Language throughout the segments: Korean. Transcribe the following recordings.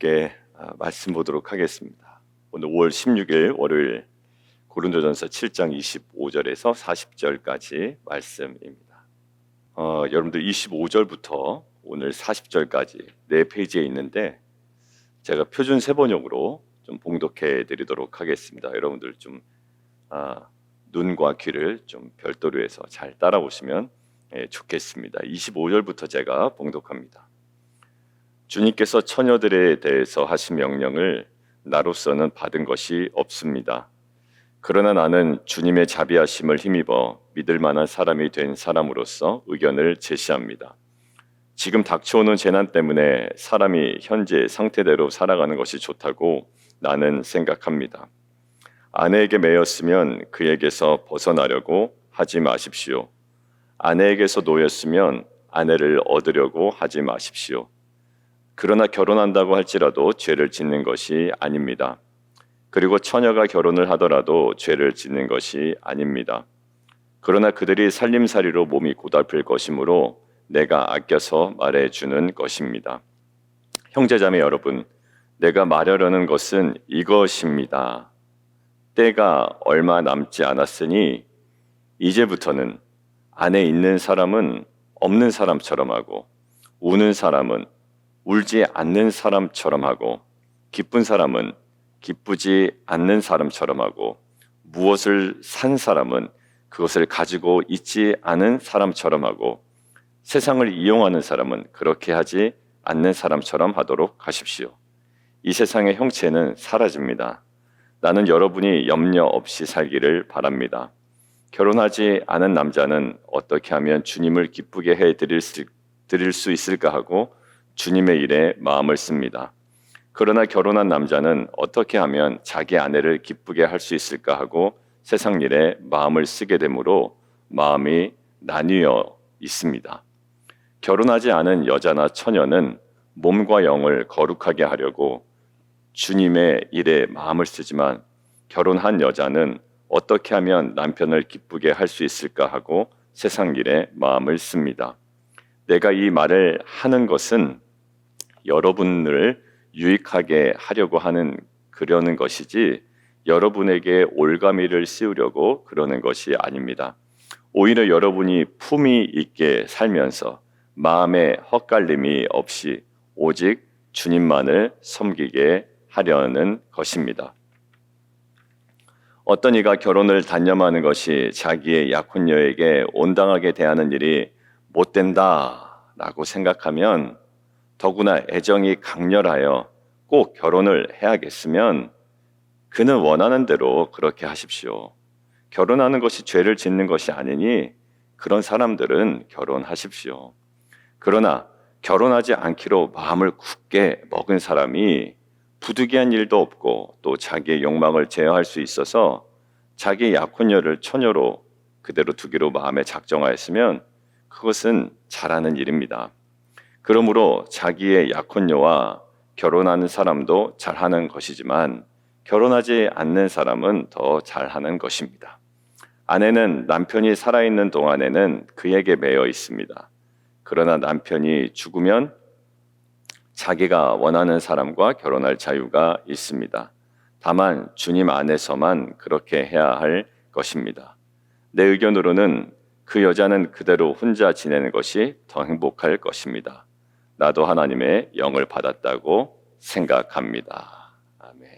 함께 말씀 보도록 하겠습니다. 오늘 5월 16일 월요일 고린도전서 7장 25절에서 40절까지 말씀입니다. 여러분들 25절부터 오늘 40절까지 4페이지에 있는데 제가 표준 세번역으로 좀 봉독해 드리도록 하겠습니다. 여러분들 좀 눈과 귀를 좀 별도로 해서 잘 따라오시면 좋겠습니다. 25절부터 제가 봉독합니다. 주님께서 처녀들에 대해서 하신 명령을 나로서는 받은 것이 없습니다. 그러나 나는 주님의 자비하심을 힘입어 믿을 만한 사람이 된 사람으로서 의견을 제시합니다. 지금 닥쳐오는 재난 때문에 사람이 현재 상태대로 살아가는 것이 좋다고 나는 생각합니다. 아내에게 매였으면 그에게서 벗어나려고 하지 마십시오. 아내에게서 놓였으면 아내를 얻으려고 하지 마십시오. 그러나 결혼한다고 할지라도 죄를 짓는 것이 아닙니다. 그리고 처녀가 결혼을 하더라도 죄를 짓는 것이 아닙니다. 그러나 그들이 살림살이로 몸이 고달플 것이므로 내가 아껴서 말해주는 것입니다. 형제자매 여러분, 내가 말하려는 것은 이것입니다. 때가 얼마 남지 않았으니 이제부터는 안에 있는 사람은 없는 사람처럼 하고 우는 사람은 울지 않는 사람처럼 하고 기쁜 사람은 기쁘지 않는 사람처럼 하고 무엇을 산 사람은 그것을 가지고 있지 않은 사람처럼 하고 세상을 이용하는 사람은 그렇게 하지 않는 사람처럼 하도록 하십시오. 이 세상의 형체는 사라집니다. 나는 여러분이 염려 없이 살기를 바랍니다. 결혼하지 않은 남자는 어떻게 하면 주님을 기쁘게 해드릴 수 있을까 하고 주님의 일에 마음을 씁니다. 그러나 결혼한 남자는 어떻게 하면 자기 아내를 기쁘게 할 수 있을까 하고 세상 일에 마음을 쓰게 되므로 마음이 나뉘어 있습니다. 결혼하지 않은 여자나 처녀는 몸과 영을 거룩하게 하려고 주님의 일에 마음을 쓰지만 결혼한 여자는 어떻게 하면 남편을 기쁘게 할 수 있을까 하고 세상 일에 마음을 씁니다. 내가 이 말을 하는 것은 여러분을 유익하게 하려고 그러는 것이지 여러분에게 올가미를 씌우려고 그러는 것이 아닙니다. 오히려 여러분이 품위 있게 살면서 마음에 헛갈림이 없이 오직 주님만을 섬기게 하려는 것입니다. 어떤 이가 결혼을 단념하는 것이 자기의 약혼녀에게 온당하게 대하는 일이 못된다라고 생각하면 더구나 애정이 강렬하여 꼭 결혼을 해야겠으면 그는 원하는 대로 그렇게 하십시오. 결혼하는 것이 죄를 짓는 것이 아니니 그런 사람들은 결혼하십시오. 그러나 결혼하지 않기로 마음을 굳게 먹은 사람이 부득이한 일도 없고 또 자기의 욕망을 제어할 수 있어서 자기의 약혼녀를 처녀로 그대로 두기로 마음에 작정하였으면 그것은 잘하는 일입니다. 그러므로 자기의 약혼녀와 결혼하는 사람도 잘하는 것이지만 결혼하지 않는 사람은 더 잘하는 것입니다. 아내는 남편이 살아있는 동안에는 그에게 매여 있습니다. 그러나 남편이 죽으면 자기가 원하는 사람과 결혼할 자유가 있습니다. 다만 주님 안에서만 그렇게 해야 할 것입니다. 내 의견으로는 그 여자는 그대로 혼자 지내는 것이 더 행복할 것입니다. 나도 하나님의 영을 받았다고 생각합니다. 아멘.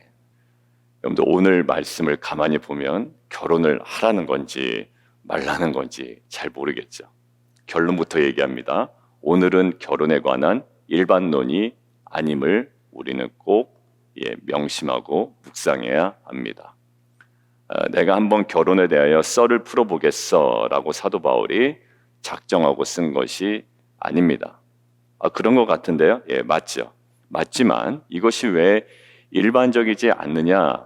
여러분들 오늘 말씀을 가만히 보면 결혼을 하라는 건지 말라는 건지 잘 모르겠죠. 결론부터 얘기합니다. 오늘은 결혼에 관한 일반론이 아님을 우리는 꼭 명심하고 묵상해야 합니다. 내가 한번 결혼에 대하여 썰을 풀어보겠어라고 사도 바울이 작정하고 쓴 것이 아닙니다. 그런 것 같은데요? 예, 맞죠. 맞지만 이것이 왜 일반적이지 않느냐?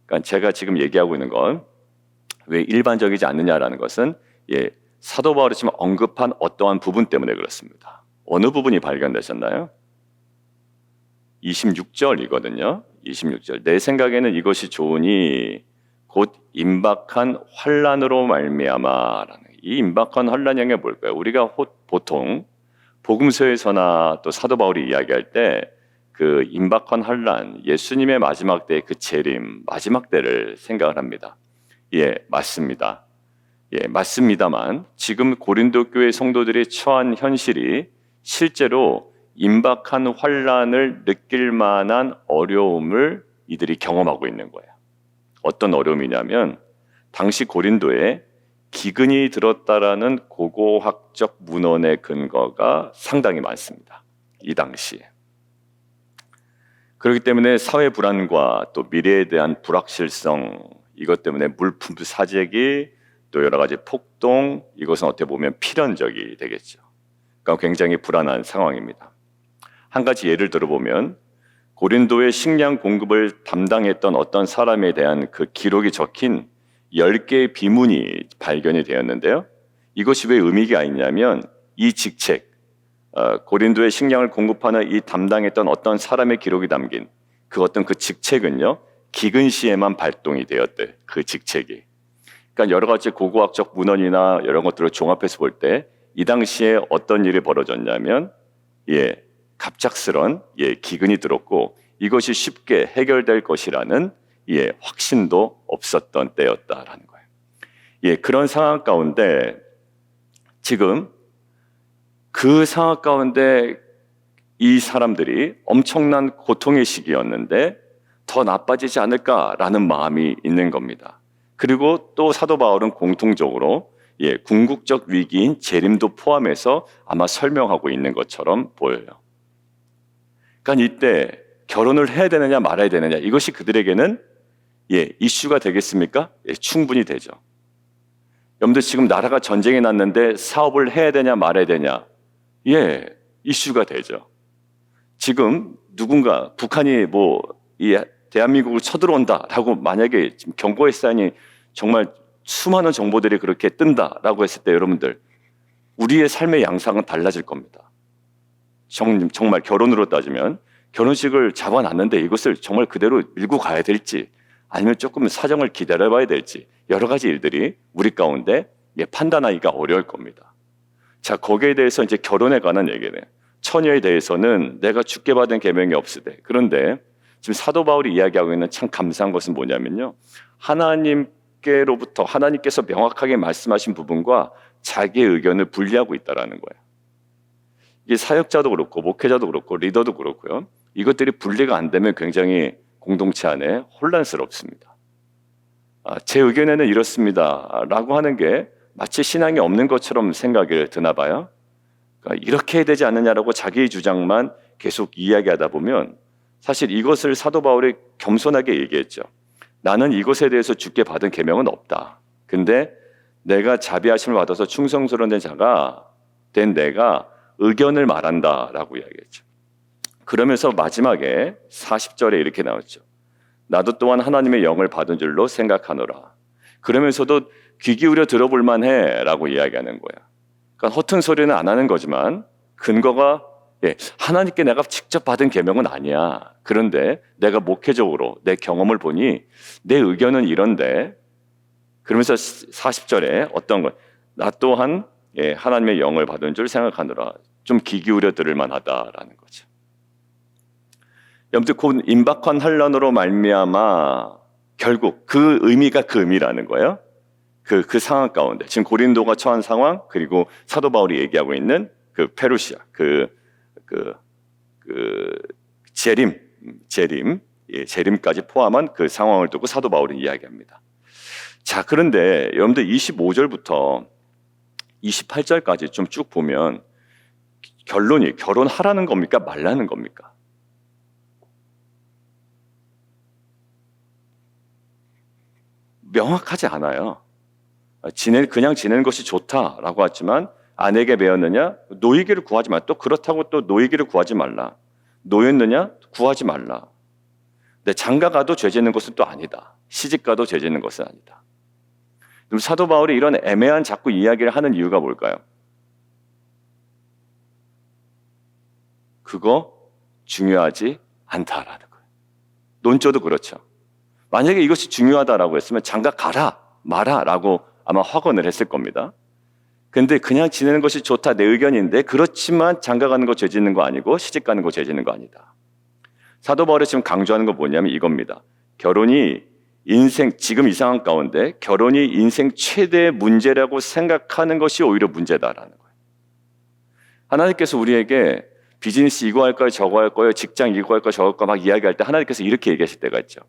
그러니까 제가 지금 얘기하고 있는 건 왜 일반적이지 않느냐라는 것은 사도 바울이 지금 언급한 어떠한 부분 때문에 그렇습니다. 어느 부분이 발견되셨나요? 26절이거든요. 26절. 내 생각에는 이것이 좋으니 곧 임박한 환난으로 말미암아라는. 이 임박한 환난이 뭘까요? 우리가 보통 복음서에서나 또 사도 바울이 이야기할 때 그 임박한 환란, 예수님의 마지막 때의 그 재림, 마지막 때를 생각을 합니다. 예, 맞습니다. 예, 맞습니다만 지금 고린도 교회 성도들이 처한 현실이 실제로 임박한 환란을 느낄 만한 어려움을 이들이 경험하고 있는 거예요. 어떤 어려움이냐면 당시 고린도에 기근이 들었다라는 고고학적 문헌의 근거가 상당히 많습니다. 이 당시에. 그렇기 때문에 사회 불안과 또 미래에 대한 불확실성, 이것 때문에 물품 사재기, 또 여러 가지 폭동, 이것은 어떻게 보면 필연적이 되겠죠. 그러니까 굉장히 불안한 상황입니다. 한 가지 예를 들어보면 고린도의 식량 공급을 담당했던 어떤 사람에 대한 그 기록이 적힌 10개의 비문이 발견이 되었는데요. 이것이 왜 의미가 있냐면 이 직책, 고린도의 식량을 공급하는 이 담당했던 어떤 사람의 기록이 담긴 그 어떤 그 직책은요, 기근 시에만 발동이 되었대, 그 직책이. 그러니까 여러 가지 고고학적 문헌이나 이런 것들을 종합해서 볼 때 이 당시에 어떤 일이 벌어졌냐면, 갑작스런 기근이 들었고 이것이 쉽게 해결될 것이라는 확신도 없었던 때였다라는 거예요. 그런 상황 가운데 지금 그 상황 가운데 이 사람들이 엄청난 고통의 시기였는데 더 나빠지지 않을까라는 마음이 있는 겁니다. 그리고 또 사도 바울은 공통적으로 궁극적 위기인 재림도 포함해서 아마 설명하고 있는 것처럼 보여요. 그러니까 이때 결혼을 해야 되느냐 말아야 되느냐, 이것이 그들에게는 이슈가 되겠습니까? 충분히 되죠. 여러분들 지금 나라가 전쟁이 났는데 사업을 해야 되냐 말아야 되냐, 이슈가 되죠. 지금 누군가 북한이 이 대한민국을 쳐들어온다라고 만약에 지금 경고의 사인이 정말 수많은 정보들이 그렇게 뜬다라고 했을 때 여러분들 우리의 삶의 양상은 달라질 겁니다. 정말 결혼으로 따지면 결혼식을 잡아놨는데 이것을 정말 그대로 밀고 가야 될지 아니면 조금 사정을 기다려봐야 될지 여러 가지 일들이 우리 가운데 판단하기가 어려울 겁니다. 자, 거기에 대해서 이제 결혼에 관한 얘기네. 처녀에 대해서는 내가 주께 받은 계명이 없으되, 그런데 지금 사도 바울이 이야기하고 있는 참 감사한 것은 뭐냐면요, 하나님께로부터 하나님께서 명확하게 말씀하신 부분과 자기의 의견을 분리하고 있다라는 거예요. 이게 사역자도 그렇고 목회자도 그렇고 리더도 그렇고요, 이것들이 분리가 안 되면 굉장히 공동체 안에 혼란스럽습니다. 제 의견에는 이렇습니다 라고 하는 게 마치 신앙이 없는 것처럼 생각이 드나 봐요. 그러니까 이렇게 해야 되지 않느냐라고 자기의 주장만 계속 이야기하다 보면 사실 이것을 사도 바울이 겸손하게 얘기했죠. 나는 이것에 대해서 주께 받은 계명은 없다. 근데 내가 자비하심을 받아서 충성스러운 자가 된 내가 의견을 말한다라고 이야기했죠. 그러면서 마지막에 40절에 이렇게 나왔죠. 나도 또한 하나님의 영을 받은 줄로 생각하노라. 그러면서도 귀 기울여 들어볼 만해 라고 이야기하는 거야. 그러니까 허튼 소리는 안 하는 거지만 근거가 하나님께 내가 직접 받은 계명은 아니야. 그런데 내가 목회적으로 내 경험을 보니 내 의견은 이런데, 그러면서 40절에 어떤 것, 나 또한 하나님의 영을 받은 줄 생각하느라 좀 귀 기울여 들을 만하다라는 거죠. 여러분들 곧 임박한 환란으로 말미암아 결국 그 의미가 그 의미라는 거예요. 그 상황 가운데 지금 고린도가 처한 상황, 그리고 사도 바울이 얘기하고 있는 그 페루시아, 재림까지 포함한 그 상황을 두고 사도 바울이 이야기합니다. 자, 그런데 여러분들 25절부터 28절까지 좀 쭉 보면 결론이 결혼하라는 겁니까? 말라는 겁니까? 명확하지 않아요. 그냥 지내는 것이 좋다라고 하지만 아내에게 배웠느냐? 노이기를 구하지 말라. 또 그렇다고 또 노이기를 구하지 말라. 노였느냐? 구하지 말라. 근데 장가가도 죄 짓는 것은 또 아니다. 시집가도 죄 짓는 것은 아니다. 그럼 사도 바울이 이런 애매한 자꾸 이야기를 하는 이유가 뭘까요? 그거 중요하지 않다라는 거예요. 논조도 그렇죠. 만약에 이것이 중요하다라고 했으면 장가 가라 마라 라고 아마 확언을 했을 겁니다. 근데 그냥 지내는 것이 좋다, 내 의견인데, 그렇지만 장가 가는 거 죄 짓는 거 아니고 시집 가는 거 죄 짓는 거 아니다. 사도 바울이 지금 강조하는 건 뭐냐면 이겁니다. 결혼이 지금 이 상황 가운데 결혼이 인생 최대의 문제라고 생각하는 것이 오히려 문제다라는 거예요. 하나님께서 우리에게 비즈니스 이거 할 거예요, 저거 할 거예요, 직장 이거 할 거예요, 저거 할 거예요 막 이야기할 때 하나님께서 이렇게 얘기하실 때가 있죠.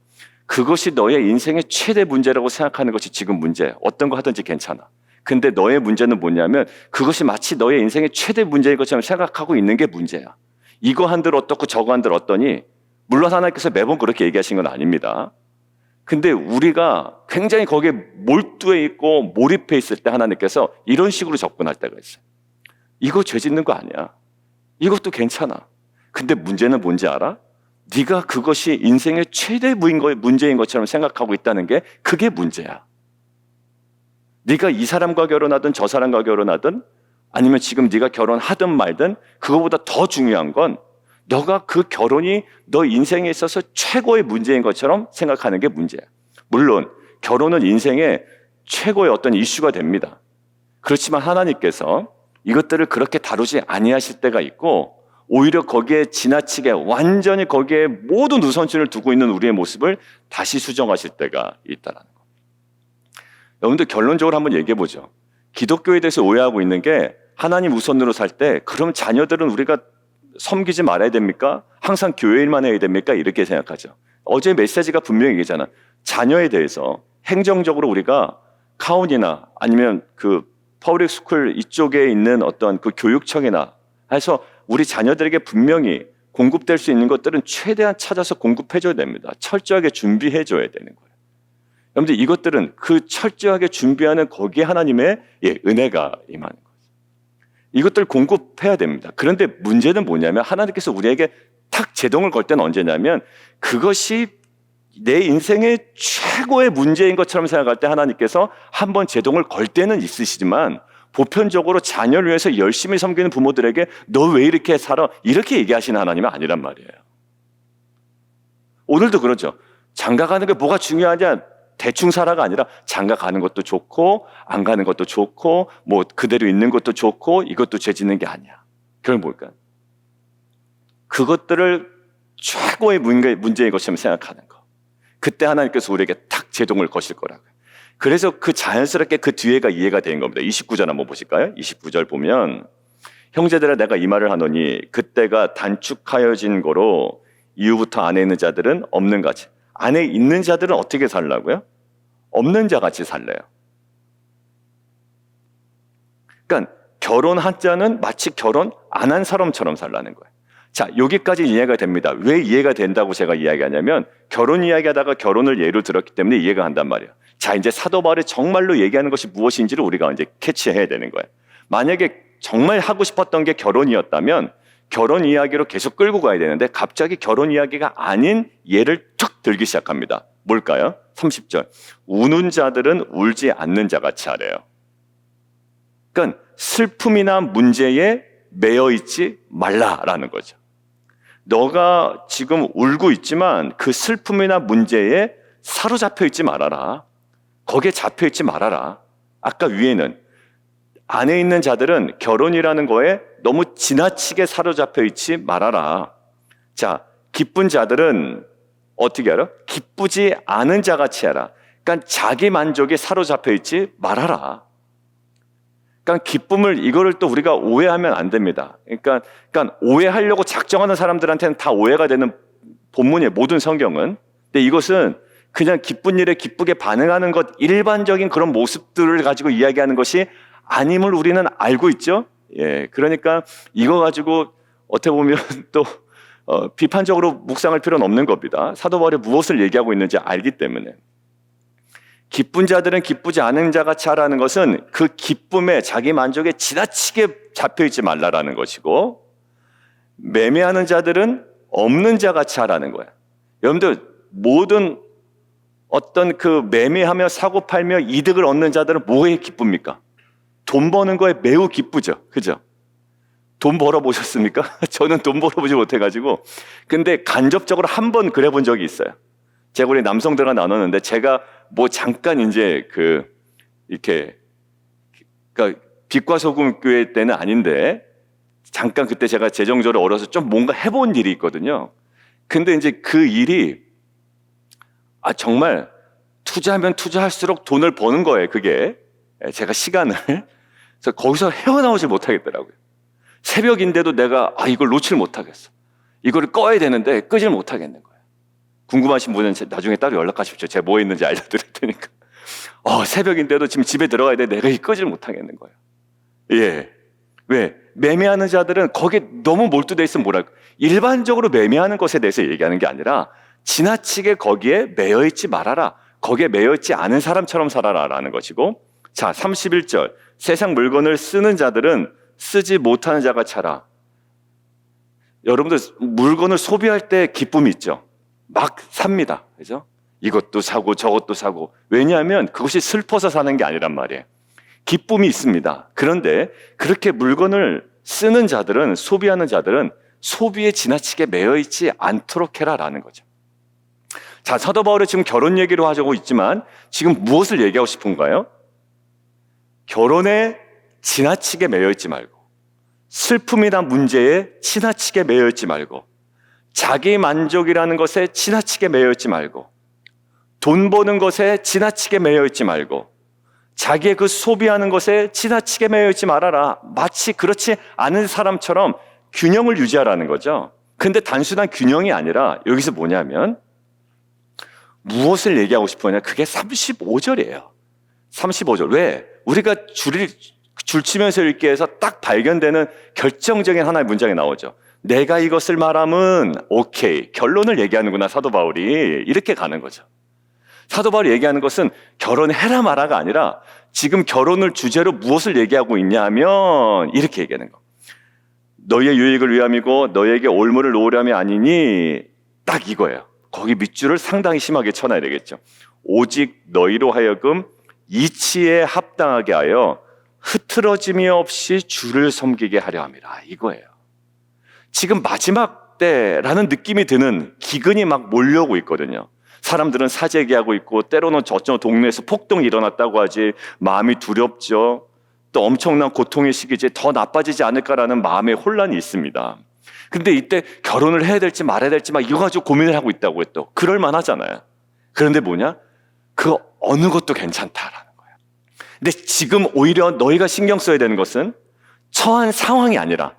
그것이 너의 인생의 최대 문제라고 생각하는 것이 지금 문제야. 어떤 거 하든지 괜찮아. 근데 너의 문제는 뭐냐면 그것이 마치 너의 인생의 최대 문제인 것처럼 생각하고 있는 게 문제야. 이거 한들 어떻고 저거 한들 어떠니? 물론 하나님께서 매번 그렇게 얘기하신 건 아닙니다. 근데 우리가 굉장히 거기에 몰두해 있고 몰입해 있을 때 하나님께서 이런 식으로 접근할 때가 있어요. 이거 죄 짓는 거 아니야. 이것도 괜찮아. 근데 문제는 뭔지 알아? 네가 그것이 인생의 최대 문제인 것처럼 생각하고 있다는 게 그게 문제야. 네가 이 사람과 결혼하든 저 사람과 결혼하든 아니면 지금 네가 결혼하든 말든 그거보다 더 중요한 건 너가 그 결혼이 너 인생에 있어서 최고의 문제인 것처럼 생각하는 게 문제야. 물론 결혼은 인생의 최고의 어떤 이슈가 됩니다. 그렇지만 하나님께서 이것들을 그렇게 다루지 아니하실 때가 있고 오히려 거기에 지나치게 완전히 거기에 모든 우선순위를 두고 있는 우리의 모습을 다시 수정하실 때가 있다는 거. 여러분들 결론적으로 한번 얘기해 보죠. 기독교에 대해서 오해하고 있는 게 하나님 우선으로 살 때 그럼 자녀들은 우리가 섬기지 말아야 됩니까? 항상 교회 일만 해야 됩니까? 이렇게 생각하죠. 어제 메시지가 분명히 얘기잖아. 자녀에 대해서 행정적으로 우리가 카운이나 아니면 그 퍼블릭 스쿨 이쪽에 있는 어떤 그 교육청이나 해서 우리 자녀들에게 분명히 공급될 수 있는 것들은 최대한 찾아서 공급해줘야 됩니다. 철저하게 준비해줘야 되는 거예요. 여러분들 이것들은 그 철저하게 준비하는 거기에 하나님의 은혜가 임하는 거예요. 이것들 공급해야 됩니다. 그런데 문제는 뭐냐면 하나님께서 우리에게 탁 제동을 걸 때는 언제냐면 그것이 내 인생의 최고의 문제인 것처럼 생각할 때 하나님께서 한번 제동을 걸 때는 있으시지만 보편적으로 자녀를 위해서 열심히 섬기는 부모들에게 너 왜 이렇게 살아? 이렇게 얘기하시는 하나님은 아니란 말이에요. 오늘도 그러죠. 장가 가는 게 뭐가 중요하냐? 대충 살아가 아니라 장가 가는 것도 좋고 안 가는 것도 좋고 뭐 그대로 있는 것도 좋고 이것도 죄 짓는 게 아니야. 그건 뭘까요? 그것들을 최고의 문제인 것처럼 생각하는 거. 그때 하나님께서 우리에게 탁 제동을 거실 거라고요. 그래서 그 자연스럽게 그 뒤에가 이해가 된 겁니다. 29절 한번 보실까요? 29절 보면 형제들아 내가 이 말을 하노니 그때가 단축하여진 거로 이후부터 안에 있는 자들은 없는 같이. 안에 있는 자들은 어떻게 살라고요? 없는 자 같이 살래요. 그러니까 결혼한 자는 마치 결혼 안 한 사람처럼 살라는 거예요. 자, 여기까지 이해가 됩니다. 왜 이해가 된다고 제가 이야기하냐면 결혼 이야기하다가 결혼을 예로 들었기 때문에 이해가 간단 말이에요. 자, 이제 사도 바울이 정말로 얘기하는 것이 무엇인지를 우리가 이제 캐치해야 되는 거예요. 만약에 정말 하고 싶었던 게 결혼이었다면 결혼 이야기로 계속 끌고 가야 되는데 갑자기 결혼 이야기가 아닌 예를 툭 들기 시작합니다. 뭘까요? 30절. 우는 자들은 울지 않는 자 같이 하래요. 그러니까 슬픔이나 문제에 매여 있지 말라라는 거죠. 너가 지금 울고 있지만 그 슬픔이나 문제에 사로잡혀 있지 말아라. 거기에 잡혀 있지 말아라. 아까 위에는 안에 있는 자들은 결혼이라는 거에 너무 지나치게 사로잡혀 있지 말아라. 자, 기쁜 자들은 어떻게 알아? 기쁘지 않은 자 같이 하라. 그러니까 자기 만족에 사로잡혀 있지 말아라. 그러니까 기쁨을 이거를 또 우리가 오해하면 안 됩니다. 그러니까 오해하려고 작정하는 사람들한테는 다 오해가 되는 본문이에요. 모든 성경은. 근데 이것은 그냥 기쁜 일에 기쁘게 반응하는 것 일반적인 그런 모습들을 가지고 이야기하는 것이 아님을 우리는 알고 있죠. 예, 그러니까 이거 가지고 어떻게 보면 또 비판적으로 묵상할 필요는 없는 겁니다. 사도 바울이 무엇을 얘기하고 있는지 알기 때문에. 기쁜 자들은 기쁘지 않은 자 같이 하라는 것은 그 기쁨에 자기 만족에 지나치게 잡혀있지 말라라는 것이고 매매하는 자들은 없는 자 같이 하라는 거야. 여러분들 모든 어떤 그 매매하며 사고 팔며 이득을 얻는 자들은 뭐에 기쁩니까? 돈 버는 거에 매우 기쁘죠. 그죠? 돈 벌어보셨습니까? 저는 돈 벌어보지 못해가지고. 근데 간접적으로 한 번 그래 본 적이 있어요. 제가 우리 남성들과 나눴는데 제가 뭐 잠깐 이제 이렇게, 그러니까 빛과 소금 교회 때는 아닌데 잠깐 그때 제가 재정적으로 어려서 좀 뭔가 해본 일이 있거든요. 근데 이제 그 일이 정말 투자하면 투자할수록 돈을 버는 거예요. 그게 제가 시간을 그래서 거기서 헤어나오질 못하겠더라고요. 새벽인데도 내가 이걸 놓칠 못하겠어. 이거를 꺼야 되는데 끄질 못하겠는 거예요. 궁금하신 분은 나중에 따로 연락하십시오. 제가 뭐 했는지 알려드릴 테니까. 새벽인데도 지금 집에 들어가야 돼. 내가 끄질 못하겠는 거예요. 예. 왜? 매매하는 자들은 거기에 너무 몰두돼 있으면 뭐랄까. 일반적으로 매매하는 것에 대해서 얘기하는 게 아니라 지나치게 거기에 매여 있지 말아라. 거기에 매여 있지 않은 사람처럼 살아라라는 것이고, 자, 31절. 세상 물건을 쓰는 자들은 쓰지 못하는 자가 차라. 여러분들 물건을 소비할 때 기쁨이 있죠. 막 삽니다. 그죠? 이것도 사고 저것도 사고. 왜냐하면 그것이 슬퍼서 사는 게 아니란 말이에요. 기쁨이 있습니다. 그런데 그렇게 물건을 쓰는 자들은, 소비하는 자들은 소비에 지나치게 매여 있지 않도록 해라라는 거죠. 자, 사도 바울은 지금 결혼 얘기로 하자고 있지만 지금 무엇을 얘기하고 싶은가요? 결혼에 지나치게 매여 있지 말고, 슬픔이나 문제에 지나치게 매여 있지 말고, 자기 만족이라는 것에 지나치게 매여 있지 말고, 돈 버는 것에 지나치게 매여 있지 말고, 자기의 그 소비하는 것에 지나치게 매여 있지 말아라. 마치 그렇지 않은 사람처럼 균형을 유지하라는 거죠. 근데 단순한 균형이 아니라 여기서 뭐냐면 무엇을 얘기하고 싶으냐? 그게 35절이에요. 35절. 왜? 우리가 줄치면서 읽기 위해서 딱 발견되는 결정적인 하나의 문장이 나오죠. 내가 이것을 말하면 오케이. 결론을 얘기하는구나, 사도 바울이. 이렇게 가는 거죠. 사도 바울이 얘기하는 것은 결혼해라 마라가 아니라 지금 결혼을 주제로 무엇을 얘기하고 있냐 하면 이렇게 얘기하는 거. 너희의 유익을 위함이고 너희에게 올무를 놓으려함이 아니니, 딱 이거예요. 거기 밑줄을 상당히 심하게 쳐놔야 되겠죠. 오직 너희로 하여금 이치에 합당하게 하여 흐트러짐이 없이 주를 섬기게 하려 함이라. 이거예요. 지금 마지막 때라는 느낌이 드는 기근이 막 몰려오고 있거든요. 사람들은 사재기하고 있고 때로는 저쪽 동네에서 폭동이 일어났다고 하지 마음이 두렵죠. 또 엄청난 고통의 시기지 더 나빠지지 않을까라는 마음의 혼란이 있습니다. 근데 이때 결혼을 해야 될지 말아야 될지 막 이거 가지고 고민을 하고 있다고 해도 그럴 만하잖아요. 그런데 뭐냐? 그 어느 것도 괜찮다라는 거예요. 근데 지금 오히려 너희가 신경 써야 되는 것은 처한 상황이 아니라,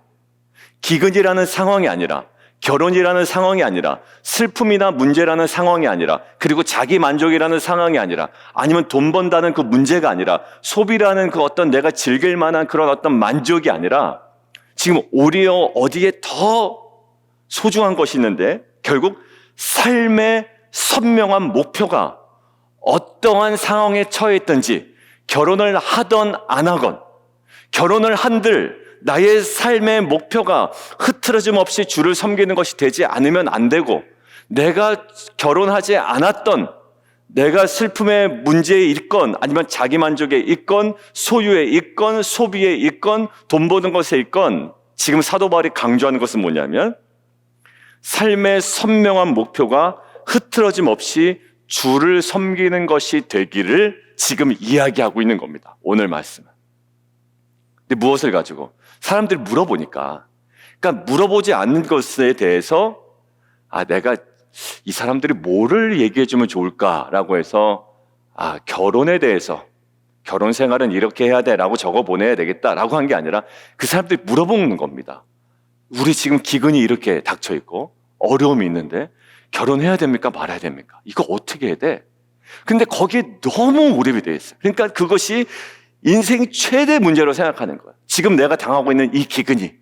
기근이라는 상황이 아니라, 결혼이라는 상황이 아니라, 슬픔이나 문제라는 상황이 아니라, 그리고 자기 만족이라는 상황이 아니라, 아니면 돈 번다는 그 문제가 아니라, 소비라는 그 어떤 내가 즐길 만한 그런 어떤 만족이 아니라, 지금 오히려 어디에 더 소중한 것이 있는데, 결국 삶의 선명한 목표가 어떠한 상황에 처해 있든지, 결혼을 하던 안 하건, 결혼을 한들 나의 삶의 목표가 흐트러짐 없이 주를 섬기는 것이 되지 않으면 안 되고, 내가 결혼하지 않았던, 내가 슬픔의 문제에 있건 아니면 자기 만족에 있건 소유에 있건 소비에 있건 돈 버는 것에 있건, 지금 사도 바울이 강조하는 것은 뭐냐면 삶의 선명한 목표가 흐트러짐 없이 주를 섬기는 것이 되기를 지금 이야기하고 있는 겁니다. 오늘 말씀은. 근데 무엇을 가지고? 사람들이 물어보니까, 그러니까 물어보지 않는 것에 대해서 내가 이 사람들이 뭐를 얘기해 주면 좋을까라고 해서 결혼에 대해서, 결혼 생활은 이렇게 해야 돼라고 적어 보내야 되겠다라고 한 게 아니라 그 사람들이 물어보는 겁니다. 우리 지금 기근이 이렇게 닥쳐 있고 어려움이 있는데 결혼해야 됩니까 말아야 됩니까? 이거 어떻게 해야 돼? 근데 거기에 너무 몰입이 돼 있어요. 그러니까 그것이 인생 최대 문제로 생각하는 거예요. 지금 내가 당하고 있는 이 기근이,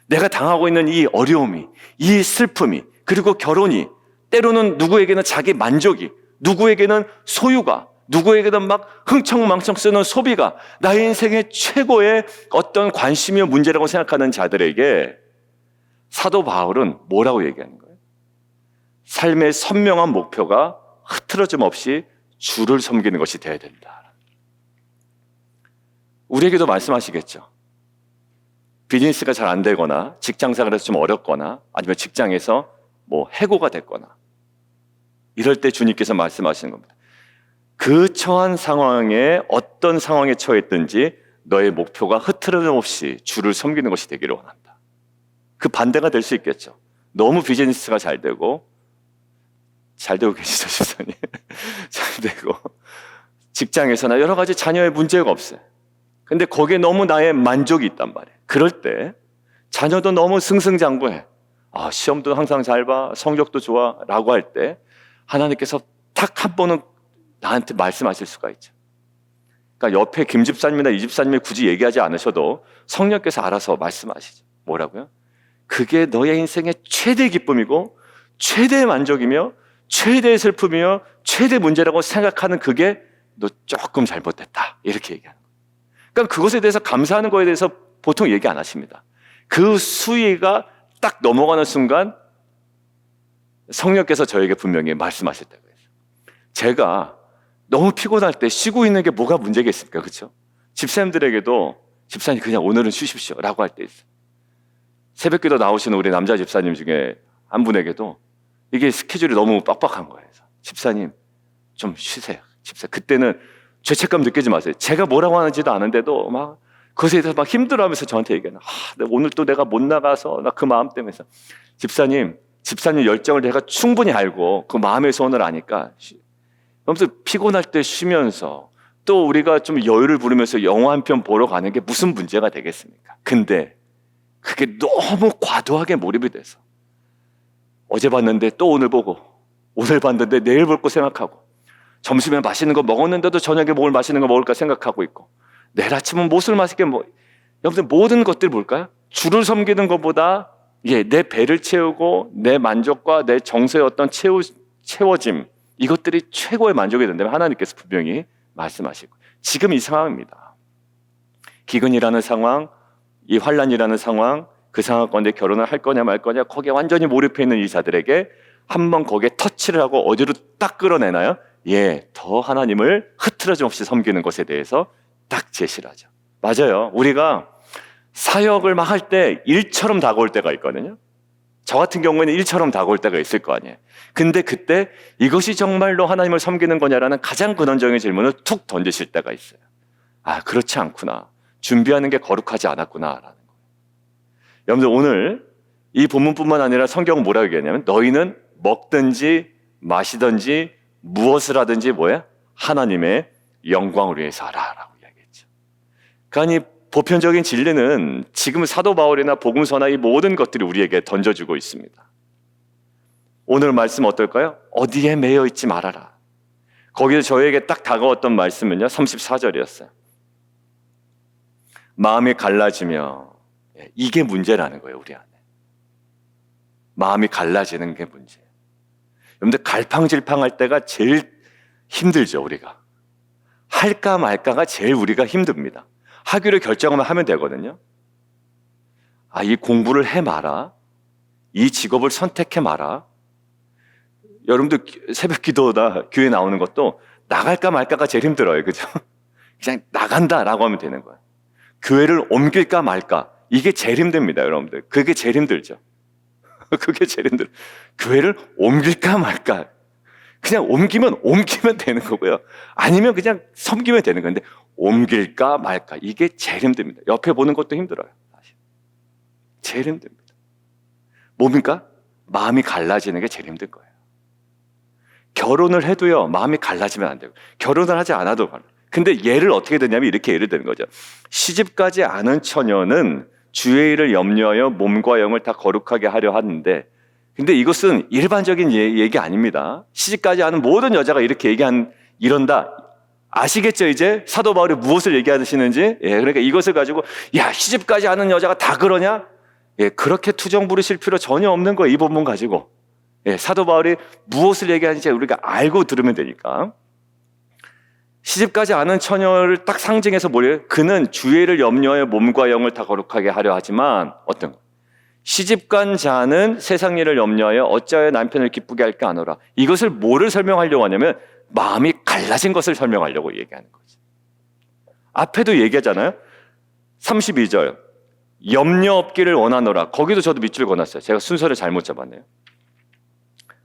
내가 당하고 있는 이 어려움이, 이 슬픔이, 그리고 결혼이, 때로는 누구에게는 자기 만족이, 누구에게는 소유가, 누구에게는 막 흥청망청 쓰는 소비가 나의 인생의 최고의 어떤 관심이며 문제라고 생각하는 자들에게 사도 바울은 뭐라고 얘기하는 거예요? 삶의 선명한 목표가 흐트러짐 없이 주를 섬기는 것이 되어야 된다. 우리에게도 말씀하시겠죠. 비즈니스가 잘 안 되거나 직장생활에서 좀 어렵거나 아니면 직장에서 해고가 됐거나 이럴 때 주님께서 말씀하시는 겁니다. 그 처한 상황에 어떤 상황에 처했든지 너의 목표가 흐트러짐 없이 주를 섬기는 것이 되기를 원한다. 그 반대가 될 수 있겠죠. 너무 비즈니스가 잘 되고 계시죠, 집사님? 잘 되고 직장에서나 여러 가지 자녀의 문제가 없어요. 근데 거기에 너무 나의 만족이 있단 말이에요. 그럴 때 자녀도 너무 승승장구해. 시험도 항상 잘 봐, 성적도 좋아 라고 할 때 하나님께서 딱 한 번은 나한테 말씀하실 수가 있죠. 그러니까 옆에 김 집사님이나 이 집사님이 굳이 얘기하지 않으셔도 성령께서 알아서 말씀하시죠. 뭐라고요? 그게 너의 인생의 최대 기쁨이고 최대의 만족이며 최대의 슬픔이며 최대 문제라고 생각하는 그게 너 조금 잘못됐다 이렇게 얘기하는 거예요. 그러니까 그것에 대해서 감사하는 거에 대해서 보통 얘기 안 하십니다. 그 수위가 딱 넘어가는 순간 성령께서 저에게 분명히 말씀하실 때가 있어요. 제가 너무 피곤할 때 쉬고 있는 게 뭐가 문제겠습니까? 그렇죠? 집사님들에게도 집사님 그냥 오늘은 쉬십시오 라고 할 때 있어요. 새벽기도 나오시는 우리 남자 집사님 중에 한 분에게도 이게 스케줄이 너무 빡빡한 거예요. 집사님 좀 쉬세요. 집사 그때는 죄책감 느끼지 마세요. 제가 뭐라고 하는지도 아는데도 막 그것에 대해서 막 힘들어하면서 저한테 얘기해요. 오늘 또 내가 못 나가서 나 그 마음 때문에 집사님 열정을 내가 충분히 알고 그 마음의 소원을 아니까 그러면서 피곤할 때 쉬면서 또 우리가 좀 여유를 부르면서 영화 한 편 보러 가는 게 무슨 문제가 되겠습니까? 근데 그게 너무 과도하게 몰입이 돼서 어제 봤는데 또 오늘 보고 오늘 봤는데 내일 볼 거 생각하고 점심에 맛있는 거 먹었는데도 저녁에 뭘 맛있는 거 먹을까 생각하고 있고 내일 아침은 무엇을 맛있게 여러분들 모든 것들 뭘까요? 주를 섬기는 것보다 내 배를 채우고 내 만족과 내 정서의 어떤 채워짐 이것들이 최고의 만족이 된다면 하나님께서 분명히 말씀하시고 지금 이 상황입니다. 기근이라는 상황, 이 환란이라는 상황, 그 상황 가운데 결혼을 할 거냐 말 거냐 거기에 완전히 몰입해 있는 이 자들에게 한번 거기에 터치를 하고 어디로 딱 끌어내나요? 더 하나님을 흐트러짐 없이 섬기는 것에 대해서 딱 제시를 하죠. 맞아요. 우리가 사역을 막 할 때 일처럼 다가올 때가 있거든요. 저 같은 경우에는 일처럼 다가올 때가 있을 거 아니에요. 근데 그때 이것이 정말로 하나님을 섬기는 거냐라는 가장 근원적인 질문을 툭 던지실 때가 있어요. 그렇지 않구나. 준비하는 게 거룩하지 않았구나라는 거예요. 여러분들 오늘 이 본문뿐만 아니라 성경은 뭐라고 얘기하냐면 너희는 먹든지 마시든지 무엇을 하든지 하나님의 영광을 위해서 하라라고 이야기했죠. 그러니까 이 보편적인 진리는 지금 사도 바울이나 복음서나 이 모든 것들이 우리에게 던져주고 있습니다. 오늘 말씀 어떨까요? 어디에 매여 있지 말아라. 거기서 저에게 딱 다가왔던 말씀은요 34절이었어요. 마음이 갈라지며 이게 문제라는 거예요. 우리 안에 마음이 갈라지는 게 문제예요. 여러분들 갈팡질팡할 때가 제일 힘들죠. 우리가 할까 말까가 제일 우리가 힘듭니다. 하기로 결정하면 하면 되거든요. 이 공부를 해 마라. 이 직업을 선택해 마라. 여러분들 새벽 기도나 교회 나오는 것도 나갈까 말까가 제일 힘들어요. 그죠? 그냥 나간다라고 하면 되는 거예요. 교회를 옮길까 말까 이게 제일 힘듭니다. 여러분들 그게 제일 힘들죠. 그게 제일 힘들어요. 교회를 옮길까 말까 그냥 옮기면 되는 거고요. 아니면 그냥 섬기면 되는 건데 옮길까 말까 이게 제일 힘듭니다. 옆에 보는 것도 힘들어요. 사실. 제일 힘듭니다. 뭡니까? 마음이 갈라지는 게 제일 힘든 거예요. 결혼을 해도요 마음이 갈라지면 안 되고 결혼을 하지 않아도 근데 예를 어떻게 되냐면 이렇게 예를 드는 거죠. 시집가지 않은 처녀는 주의 일을 염려하여 몸과 영을 다 거룩하게 하려 하는데 근데 이것은 일반적인 얘기 아닙니다. 시집가지 않은 모든 여자가 이렇게 이런다. 아시겠죠? 이제 사도 바울이 무엇을 얘기하시는지. 그러니까 이것을 가지고 시집가지 않은 여자가 다 그러냐? 그렇게 투정 부리실 필요 전혀 없는 거예요. 이 본문 가지고. 사도 바울이 무엇을 얘기하는지 우리가 알고 들으면 되니까. 시집가지 않은 처녀를 딱 상징해서 뭐래요? 그는 주의를 염려하여 몸과 영을 다 거룩하게 하려 하지만 어떤 거? 시집간 자는 세상 일을 염려하여 어찌하여 남편을 기쁘게 할까 하노라. 이것을 뭐를 설명하려고 하냐면 마음이 갈라진 것을 설명하려고 얘기하는 거죠. 앞에도 얘기하잖아요. 32절 염려 없기를 원하노라. 거기도 저도 밑줄 그어놨어요. 제가 순서를 잘못 잡았네요.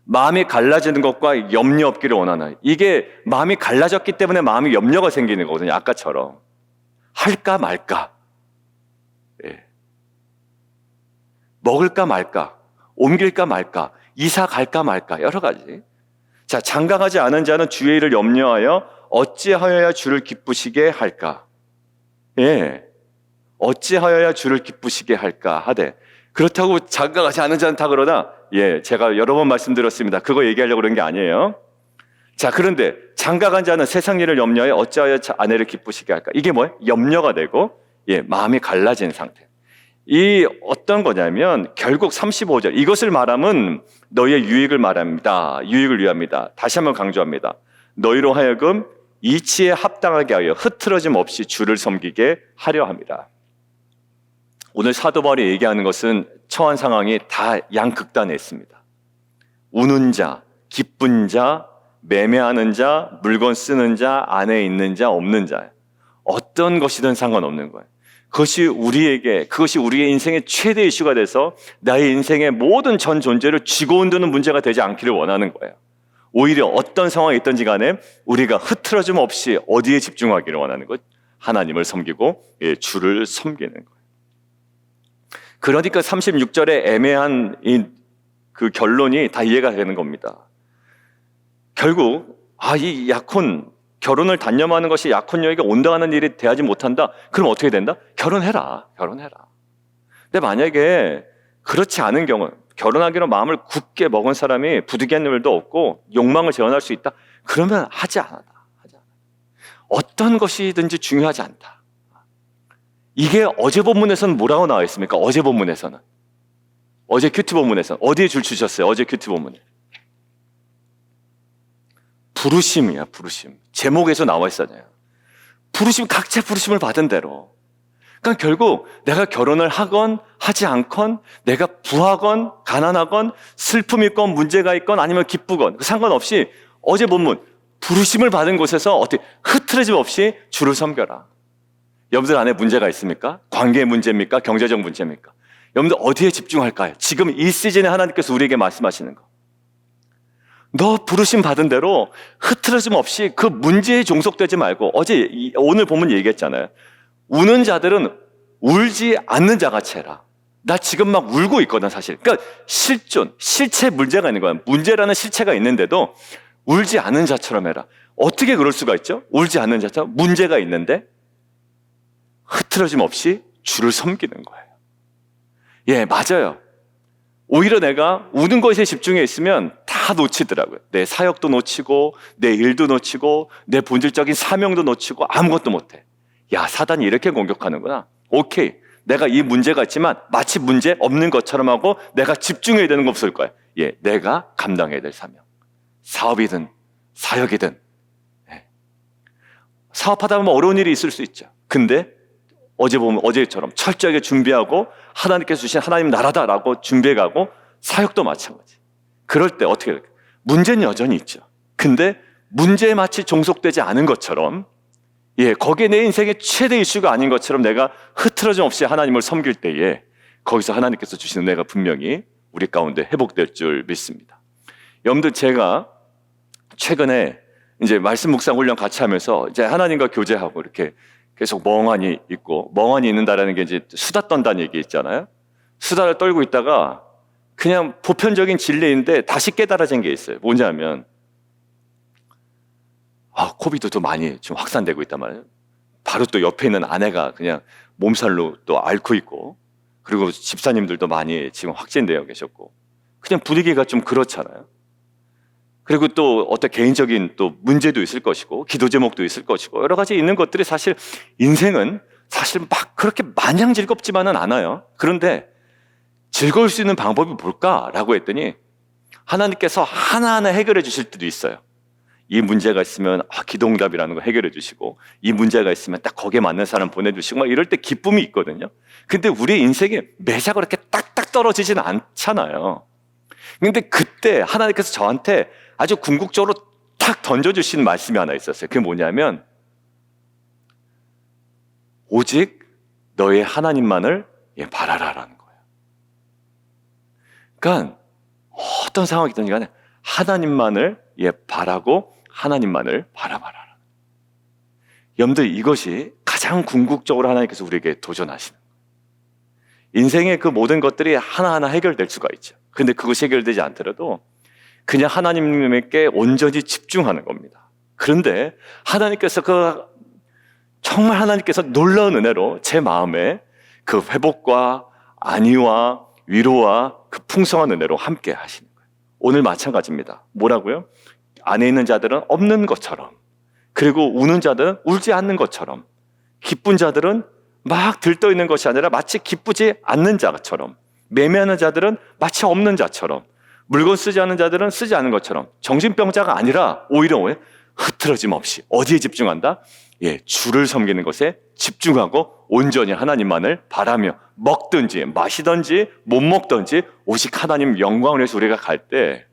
마음이 갈라지는 것과 염려 없기를 원하나. 이게 마음이 갈라졌기 때문에 마음이 염려가 생기는 거거든요. 아까처럼. 할까 말까, 예. 먹을까 말까, 옮길까 말까, 이사 갈까 말까, 여러 가지. 자, 장가가지 않은 자는 주의 일을 염려하여 어찌하여야 주를 기쁘시게 할까? 예. 어찌하여야 주를 기쁘시게 할까 하되, 그렇다고 장가가지 않은 자는 다 그러나, 예, 제가 여러 번 말씀드렸습니다. 그거 얘기하려고 그런 게 아니에요. 자, 그런데 장가간 자는 세상 일을 염려하여 어찌하여 아내를 기쁘시게 할까? 이게 뭐예요? 염려가 되고, 예, 마음이 갈라진 상태. 이 어떤 거냐면 결국 35절, 이것을 말하면 너희의 유익을 말합니다. 유익을 위함이다. 다시 한번 강조합니다. 너희로 하여금 이치에 합당하게 하여 흐트러짐 없이 주를 섬기게 하려 합니다. 오늘 사도 바울이 얘기하는 것은 처한 상황이 다 양극단에 있습니다. 우는 자, 기쁜 자, 매매하는 자, 물건 쓰는 자, 안에 있는 자, 없는 자, 어떤 것이든 상관없는 거예요. 그것이 우리의 인생의 최대 이슈가 돼서 나의 인생의 모든 전 존재를 쥐고 흔드는 문제가 되지 않기를 원하는 거예요. 오히려 어떤 상황이 있든지 간에 우리가 흐트러짐 없이 어디에 집중하기를 원하는 것, 하나님을 섬기고, 예, 주를 섬기는 거예요. 그러니까 36절의 애매한 그 결론이 다 이해가 되는 겁니다. 결국 이 약혼, 결혼을 단념하는 것이 약혼 여에게 온당하는 일이 되지 못한다. 그럼 어떻게 된다? 결혼해라. 근데 만약에 그렇지 않은 경우, 결혼하기로 마음을 굳게 먹은 사람이 부득이한 일도 없고 욕망을 재현할 수 있다. 그러면 하지 않아. 어떤 것이든지 중요하지 않다. 이게 어제 본문에서는 뭐라고 나와 있습니까? 어제 본문에서는, 어제 큐티 본문에서는 어디에 줄 주셨어요? 어제 큐티 본문에 부르심이야. 부르심. 제목에서 나와 있었잖아요. 부르심, 각자 부르심을 받은 대로. 그러니까 결국 내가 결혼을 하건 하지 않건, 내가 부하건 가난하건 슬픔이 있건 문제가 있건 아니면 기쁘건 상관없이 어제 본문 부르심을 받은 곳에서 어떻게 흐트러짐 없이 주를 섬겨라. 여러분들 안에 문제가 있습니까? 관계의 문제입니까? 경제적 문제입니까? 여러분들 어디에 집중할까요? 지금 이 시즌에 하나님께서 우리에게 말씀하시는 거, 너 부르심 받은 대로 흐트러짐 없이 그 문제에 종속되지 말고, 오늘 본문 얘기했잖아요. 우는 자들은 울지 않는 자같이 해라. 나 지금 막 울고 있거든, 사실. 그러니까 실체 문제가 있는 거야. 문제라는 실체가 있는데도 울지 않는 자처럼 해라. 어떻게 그럴 수가 있죠? 울지 않는 자처럼 문제가 있는데 흐트러짐 없이 주를 섬기는 거예요. 예, 맞아요. 오히려 내가 우는 것에 집중해 있으면 다 놓치더라고요. 내 사역도 놓치고, 내 일도 놓치고, 내 본질적인 사명도 놓치고, 아무것도 못해. 야, 사단이 이렇게 공격하는구나. 오케이, 내가 이 문제가 있지만 마치 문제 없는 것처럼 하고 내가 집중해야 되는 거 없을 거야. 예, 내가 감당해야 될 사명. 사업이든 사역이든. 예. 사업하다 보면 어려운 일이 있을 수 있죠. 근데 어제처럼 철저하게 준비하고 하나님께서 주신 하나님 나라다라고 준비해가고, 사역도 마찬가지. 그럴 때 어떻게 될까요? 문제는 여전히 있죠. 근데 문제에 마치 종속되지 않은 것처럼, 예, 거기에 내 인생의 최대 이슈가 아닌 것처럼 내가 흐트러짐 없이 하나님을 섬길 때에 거기서 하나님께서 주시는 은혜가 분명히 우리 가운데 회복될 줄 믿습니다. 여러분들, 제가 최근에 이제 말씀 묵상 훈련 같이 하면서 이제 하나님과 교제하고 이렇게 계속 멍하니 있는다라는 게 이제 수다 떤다는 얘기 있잖아요. 수다를 떨고 있다가 그냥 보편적인 진리인데 다시 깨달아진 게 있어요. 뭐냐면, 코비드도 많이 좀 확산되고 있단 말이에요. 바로 또 옆에 있는 아내가 그냥 몸살로 또 앓고 있고, 그리고 집사님들도 많이 지금 확진되어 계셨고, 그냥 분위기가 좀 그렇잖아요. 그리고 또 어떤 개인적인 또 문제도 있을 것이고, 기도 제목도 있을 것이고, 여러 가지 있는 것들이 사실 인생은 사실 막 그렇게 마냥 즐겁지만은 않아요. 그런데 즐거울 수 있는 방법이 뭘까라고 했더니 하나님께서 하나하나 해결해 주실 때도 있어요. 이 문제가 있으면 기도응답이라는 거 해결해 주시고, 이 문제가 있으면 딱 거기에 맞는 사람 보내주시고, 막 이럴 때 기쁨이 있거든요. 근데 우리 인생에 매사가 그렇게 딱딱 떨어지지는 않잖아요. 근데 그때 하나님께서 저한테 아주 궁극적으로 탁 던져주신 말씀이 하나 있었어요. 그게 뭐냐면, 오직 너의 하나님만을 바라라라는 거예요. 그러니까 어떤 상황이든 간에 하나님만을 바라고 하나님만을 바라봐라. 여러분들, 이것이 가장 가장 궁극적으로 하나님께서 우리에게 도전하시는 거예요. 인생의 그 모든 것들이 하나하나 해결될 수가 있죠. 근데 그것이 해결되지 않더라도 그냥 하나님께 온전히 집중하는 겁니다. 그런데 하나님께서 정말 하나님께서 놀라운 은혜로 제 마음에 그 회복과 안위와 위로와 그 풍성한 은혜로 함께 하시는 거예요. 오늘 마찬가지입니다. 뭐라고요? 안에 있는 자들은 없는 것처럼, 그리고 우는 자들은 울지 않는 것처럼, 기쁜 자들은 막 들떠 있는 것이 아니라 마치 기쁘지 않는 자처럼, 매매하는 자들은 마치 없는 자처럼, 물건 쓰지 않는 자들은 쓰지 않는 것처럼, 정신병자가 아니라 오히려 흐트러짐 없이 어디에 집중한다? 주를 섬기는 것에 집중하고 온전히 하나님만을 바라며 먹든지 마시든지 못 먹든지 오직 하나님 영광을 위해서 우리가 갈 때,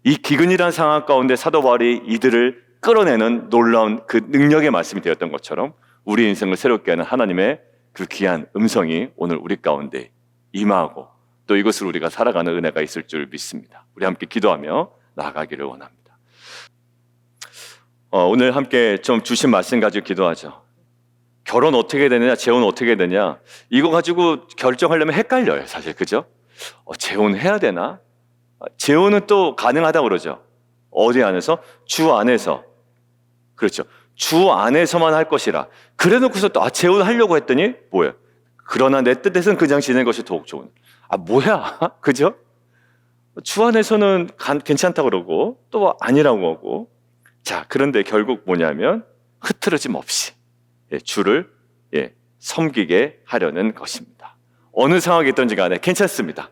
이 기근이라는 상황 가운데 사도 바울이 이들을 끌어내는 놀라운 그 능력의 말씀이 되었던 것처럼 우리 인생을 새롭게 하는 하나님의 그 귀한 음성이 오늘 우리 가운데 임하고 또 이것을 우리가 살아가는 은혜가 있을 줄 믿습니다. 우리 함께 기도하며 나아가기를 원합니다. 오늘 함께 좀 주신 말씀 가지고 기도하죠. 결혼 어떻게 되느냐, 재혼 어떻게 되냐, 이거 가지고 결정하려면 헷갈려요, 사실. 그죠? 재혼해야 되나? 재혼은 또 가능하다고 그러죠. 어디 안에서? 주 안에서. 그렇죠. 주 안에서만 할 것이라. 그래 놓고서 또 재혼하려고 했더니 뭐예요? 그러나 내 뜻에서는 그냥 지내는 것이 더욱 좋은. 뭐야? 그죠? 주 안에서는 괜찮다고 그러고 또 아니라고 하고. 자, 그런데 결국 뭐냐면 흐트러짐 없이 주를 섬기게 하려는 것입니다. 어느 상황이 있든지 간에 괜찮습니다.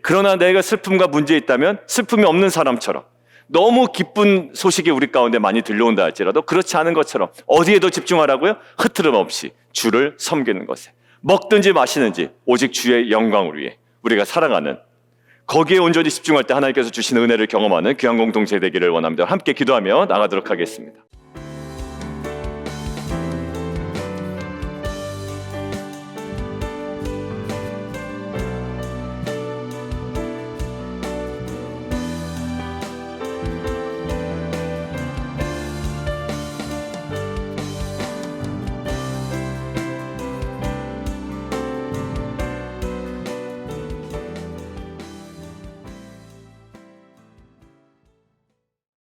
그러나 내가 슬픔과 문제에 있다면 슬픔이 없는 사람처럼, 너무 기쁜 소식이 우리 가운데 많이 들려온다 할지라도 그렇지 않은 것처럼 어디에도 집중하라고요? 흐트름 없이 주를 섬기는 것에, 먹든지 마시든지 오직 주의 영광을 위해 우리가 살아가는, 거기에 온전히 집중할 때 하나님께서 주시는 은혜를 경험하는 귀한 공동체 되기를 원합니다. 함께 기도하며 나가도록 하겠습니다.